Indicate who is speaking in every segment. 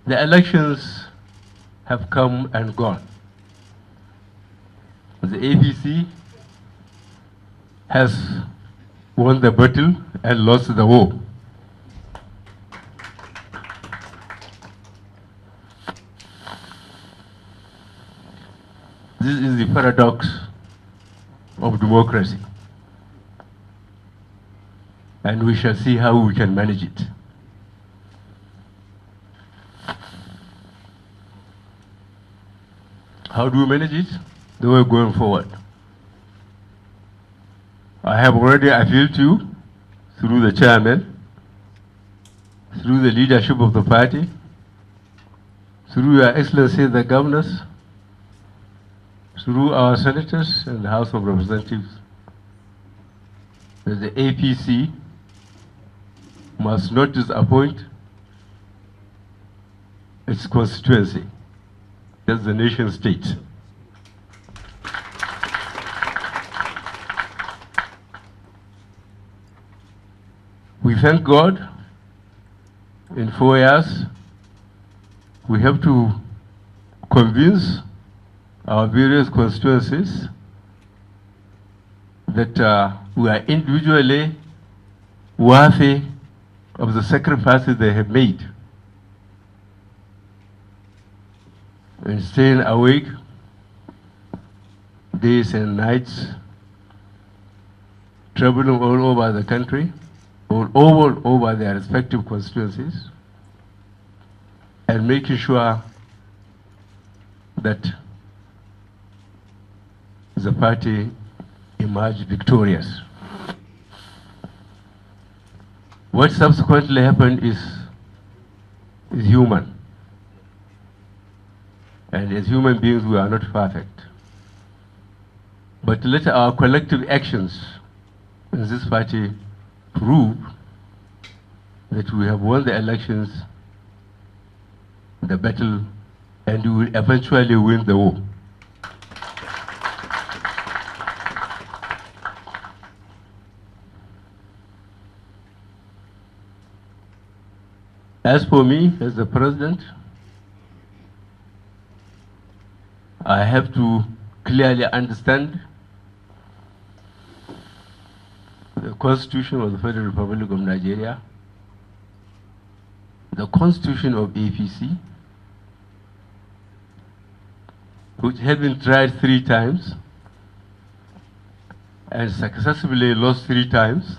Speaker 1: The elections have come and gone. The APC has won the battle and lost the war. This is the paradox of democracy. And we shall see how we can manage it. How do we manage it? The way going forward. I have already appealed to you through the chairman, through the leadership of the party, through Your Excellency the governors, through our senators and the House of Representatives, that the APC must not disappoint its constituency. That's the nation state. We thank God. In 4 years, we have to convince our various constituencies that we are individually worthy of the sacrifices they have made in staying awake days and nights, traveling all over the country, all over their respective constituencies, and making sure that the party emerged victorious. What subsequently happened is human. And as human beings, we are not perfect. But let our collective actions in this party prove that we have won the elections, the battle, and we will eventually win the war. As for me, as the president, I have to clearly understand the Constitution of the Federal Republic of Nigeria, the Constitution of APC, which has been tried 3 times and successfully lost 3 times,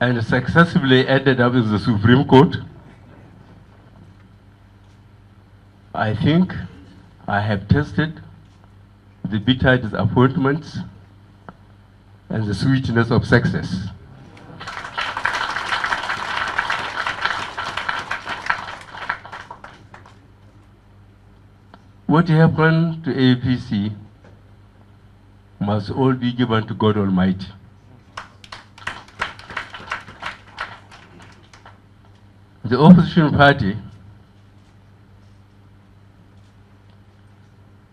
Speaker 1: and successfully ended up in the Supreme Court. I think I have tested the bitter disappointments and the sweetness of success. What happened to APC must all be given to God Almighty. The opposition party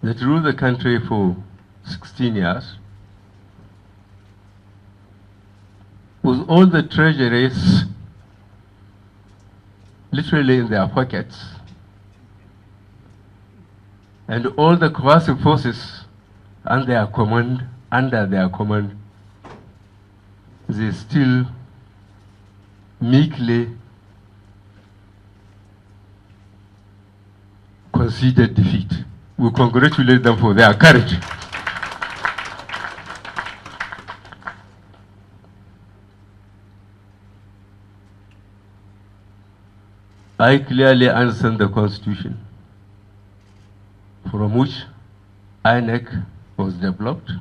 Speaker 1: that ruled the country for 16 years, with all the treasuries literally in their pockets, and all the coercive forces under their command, they still meekly conceded defeat. We congratulate them for their courage. I clearly understand the Constitution, from which INEC was developed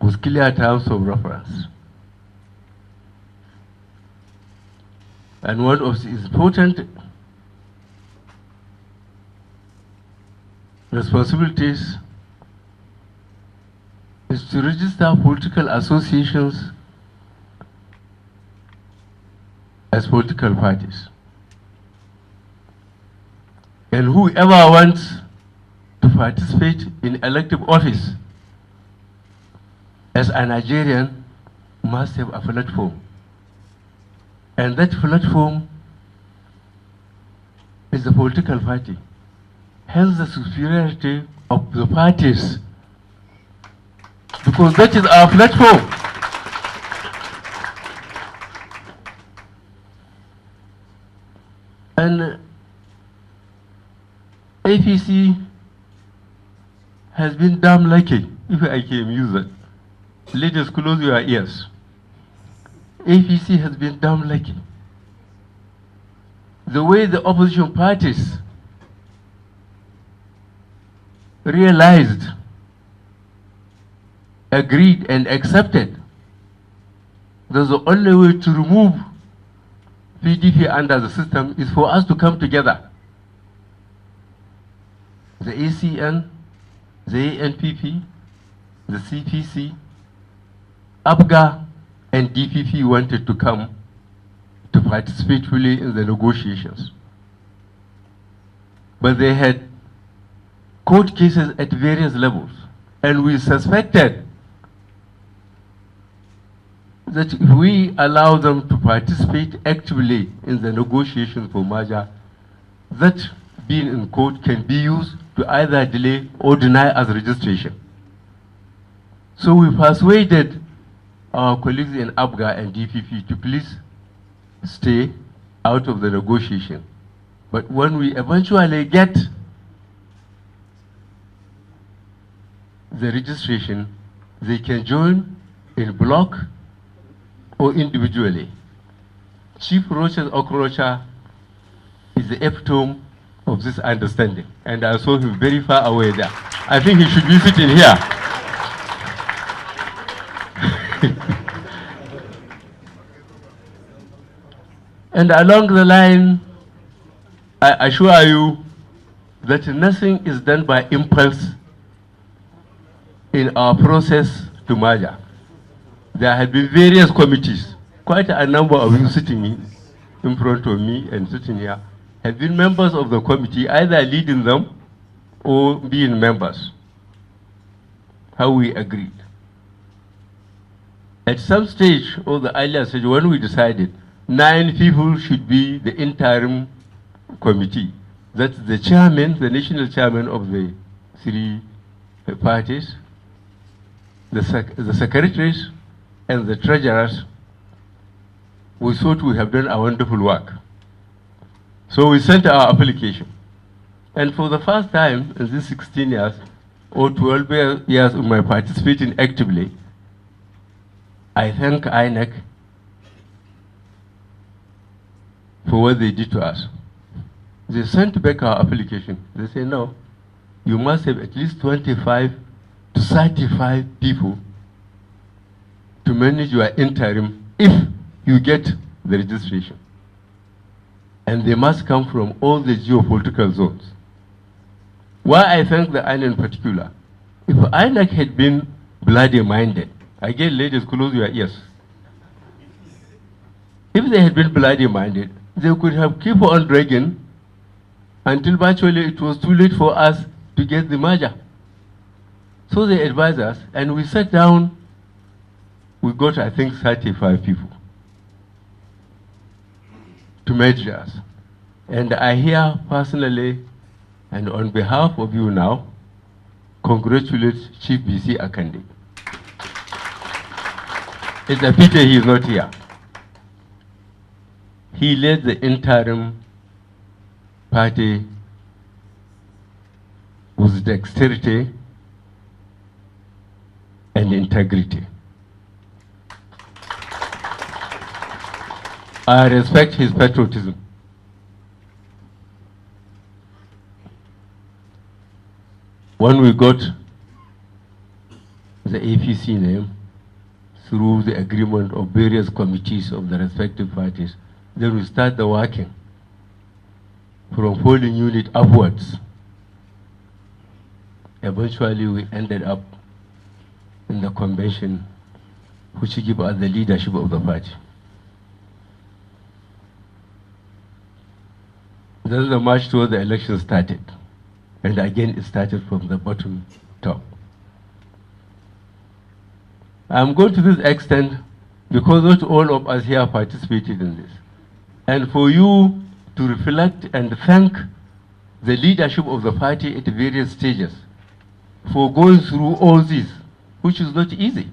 Speaker 1: with clear terms of reference. And one of the important responsibilities is to register political associations as political parties. And whoever wants to participate in elective office as a Nigerian must have a platform And that platform is the political party. Hence the superiority of the parties, because that is our platform. And APC has been damn lucky, if I can use it. Let us close your ears. APC has been damn lucky. The way the opposition parties realized, agreed, and accepted that the only way to remove PDP under the system is for us to come together. The ACN, the ANPP, the CPC, ABGA, and DPP wanted to come to participate fully in the negotiations. But they had court cases at various levels, and we suspected that if we allow them to participate actively in the negotiations for merger, that being in court can be used to either delay or deny us registration. So we persuaded our colleagues in ABGA and DPP to please stay out of the negotiation. But when we eventually get the registration, they can join in block or individually. Chief Rocha's Okrocha is the epitome of this understanding, and I saw him very far away there. I think he should be sitting here. And along the line, I assure you that nothing is done by impulse in our process to merger. There have been various committees, quite a number of you sitting in front of me and sitting here, have been members of the committee, either leading them or being members. How we agreed. At some stage, or the earlier stage, when we decided 9 people should be the interim committee, that's the chairman, the national chairman of the 3 parties, the secretaries, and the treasurers, we thought we have done a wonderful work. So we sent our application. And for the first time in these 16 years, or 12 years of my participating actively, I thank INEC for what they did to us. They sent back our application. They say, no, you must have at least 25 to 35 people to manage your interim if you get the registration. And they must come from all the geopolitical zones. Why I thank the INEC in particular, if INEC had been bloody-minded, again, ladies, close your ears. If they had been bloody-minded, they could have kept on dragging until virtually it was too late for us to get the merger. So they advised us, and we sat down. We got, I think, 35 people to merge us. And I here personally, and on behalf of you now, congratulate Chief BC Akande. It's a pity he is not here. He led the interim party with dexterity and integrity. I respect his patriotism. When we got the APC name through the agreement of various committees of the respective parties, then we started working from polling unit upwards. Eventually, we ended up in the convention, which gave us the leadership of the party. Then the march toward the election started. And again, it started from the bottom top. I'm going to this extent because not all of us here participated in this. and for you to reflect and thank the leadership of the party at various stages for going through all this, which is not easy.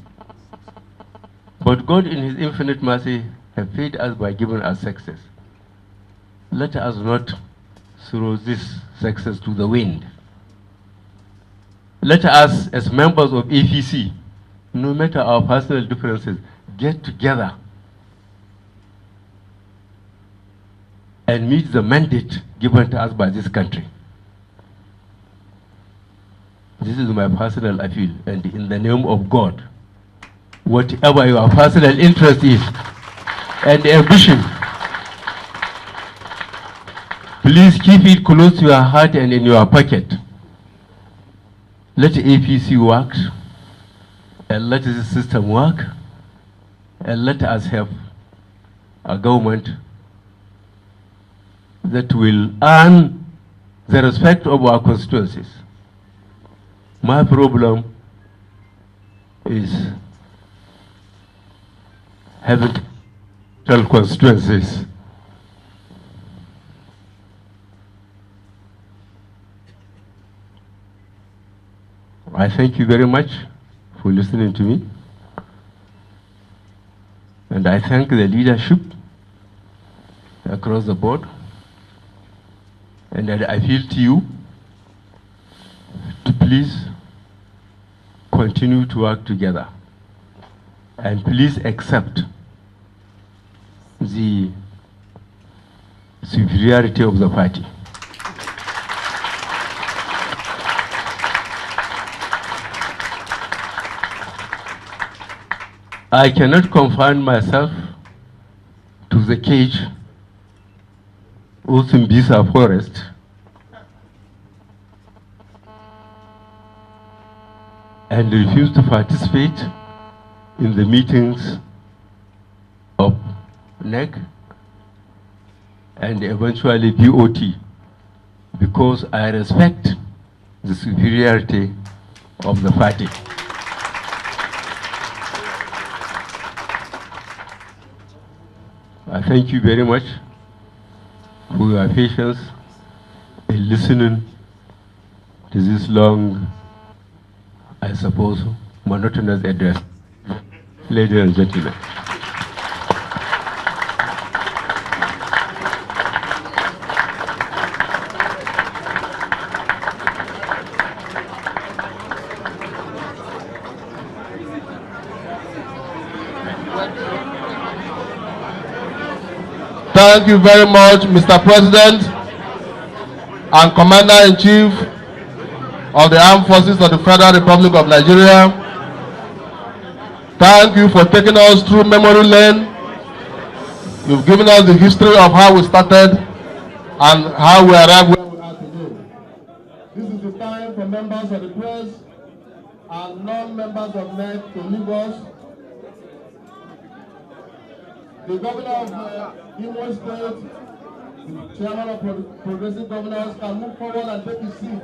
Speaker 1: But God in his infinite mercy has paid us by giving us success. Let us not throw this success to the wind. Let us, as members of APC, no matter our personal differences, get together and meet the mandate given to us by this country. This is my personal appeal, and in the name of God, whatever your personal interest is and ambition, please keep it close to your heart and in your pocket. Let APC work, and let this system work, and let us have a government that will earn the respect of our constituencies. My problem is having 12 constituencies. I thank you very much for listening to me. And I thank the leadership across the board. And I appeal to you to please continue to work together. And please accept the superiority of the party. I cannot confine myself to the cage or Simbisa forest. And refuse to participate in the meetings of NEC and eventually BOT, because I respect the superiority of the party. I thank you very much for your patience in listening to this long, I suppose, monotonous address. Ladies and gentlemen.
Speaker 2: Thank you very much, Mr. President and Commander-in-Chief of the Armed Forces of the Federal Republic of Nigeria. Thank you for taking us through memory lane. You've given us the history of how we started and how we arrived where we are today. This is the time for members of the press and non-members of NEC to leave us. The governor of Imo State, the chairman of Progressive Governors, can move forward and take his seat.